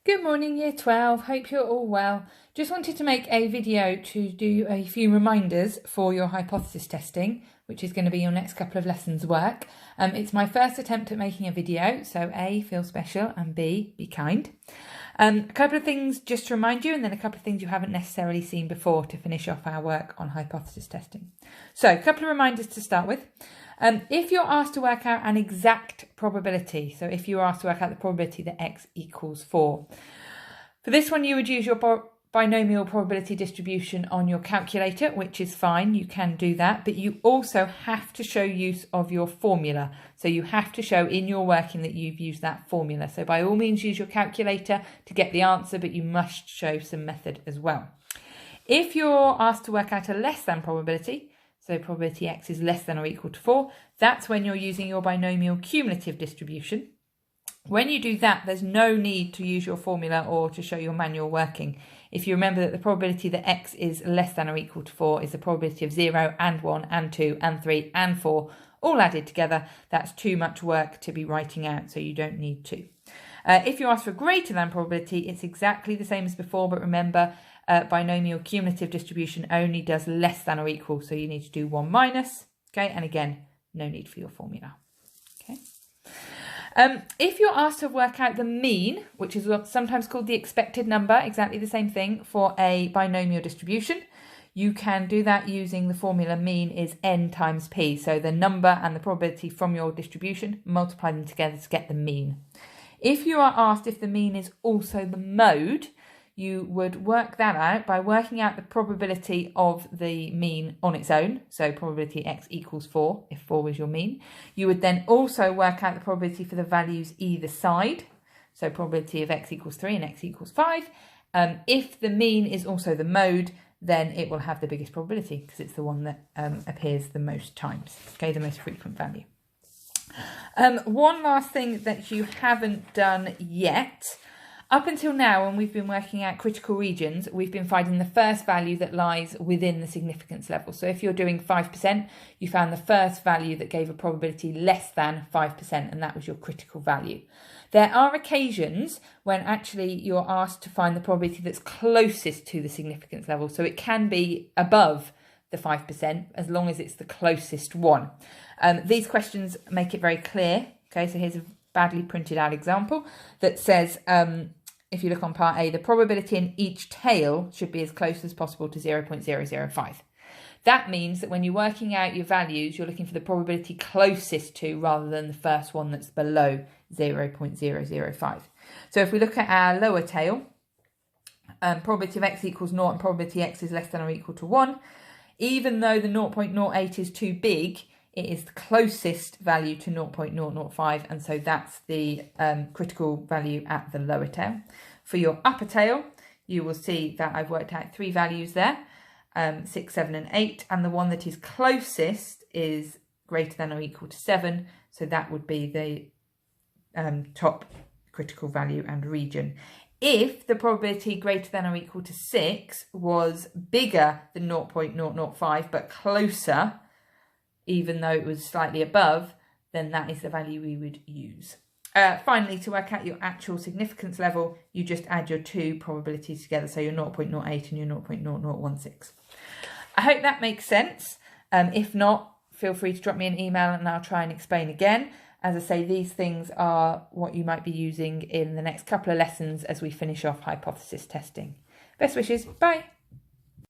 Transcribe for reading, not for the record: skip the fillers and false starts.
Good morning, Year 12. Hope you're all well. Just wanted to make a video to do a few reminders for your hypothesis testing, which is going to be your next couple of lessons work. It's my first attempt at making a video, so A, feel special, and B, be kind. A couple of things just to remind you, and then a couple of things you haven't necessarily seen before to finish off our work on hypothesis testing. So a couple of reminders to start with. If you're asked to work out an exact probability, so if you're asked to work out the probability that x equals 4, for this one you would use your binomial probability distribution on your calculator, which is fine, you can do that, but you also have to show use of your formula. So you have to show in your working that you've used that formula. So by all means use your calculator to get the answer, but you must show some method as well. If you're asked to work out a less than probability, so probability x is less than or equal to 4, that's when you're using your binomial cumulative distribution. When you do that, there's no need to use your formula or to show your manual working. If you remember that the probability that x is less than or equal to 4 is the probability of 0 and 1 and 2 and 3 and 4 all added together, that's too much work to be writing out, so you don't need to. If you ask for greater than probability, it's exactly the same as before, but remember, binomial cumulative distribution only does less than or equal, so you need to do 1 minus, okay, and again, no need for your formula, okay. If you're asked to work out the mean, which is sometimes called the expected number, exactly the same thing for a binomial distribution, you can do that using the formula mean is n times p, so the number and the probability from your distribution, multiply them together to get the mean. If you are asked if the mean is also the mode, you would work that out by working out the probability of the mean on its own, so probability x equals 4, if 4 was your mean. You would then also work out the probability for the values either side, so probability of x equals 3 and x equals 5. If the mean is also the mode, then it will have the biggest probability because it's the one that appears the most times, okay, the most frequent value. One last thing that you haven't done yet. Up until now, when we've been working out critical regions, we've been finding the first value that lies within the significance level. So if you're doing 5%, you found the first value that gave a probability less than 5%, and that was your critical value. There are occasions when actually you're asked to find the probability that's closest to the significance level. So it can be above the 5% as long as it's the closest one. These questions make it very clear. Okay, so here's a badly printed out example that says, if you look on part A, the probability in each tail should be as close as possible to 0.005. That means that when you're working out your values, you're looking for the probability closest to rather than the first one that's below 0.005. So if we look at our lower tail, probability of x equals 0 and probability x is less than or equal to 1, even though the 0.08 is too big, it is the closest value to 0.005, and so that's the critical value at the lower tail. For your upper tail, you will see that I've worked out 3 values there, 6, 7 and 8, and the one that is closest is greater than or equal to 7, so that would be the top critical value and region. If the probability greater than or equal to 6 was bigger than 0.005 but closer, even though it was slightly above, then that is the value we would use. Finally, to work out your actual significance level, you just add your 2 probabilities together, so your 0.08 and your 0.0016. I hope that makes sense. If not, feel free to drop me an email and I'll try and explain again. As I say, these things are what you might be using in the next couple of lessons as we finish off hypothesis testing. Best wishes, bye!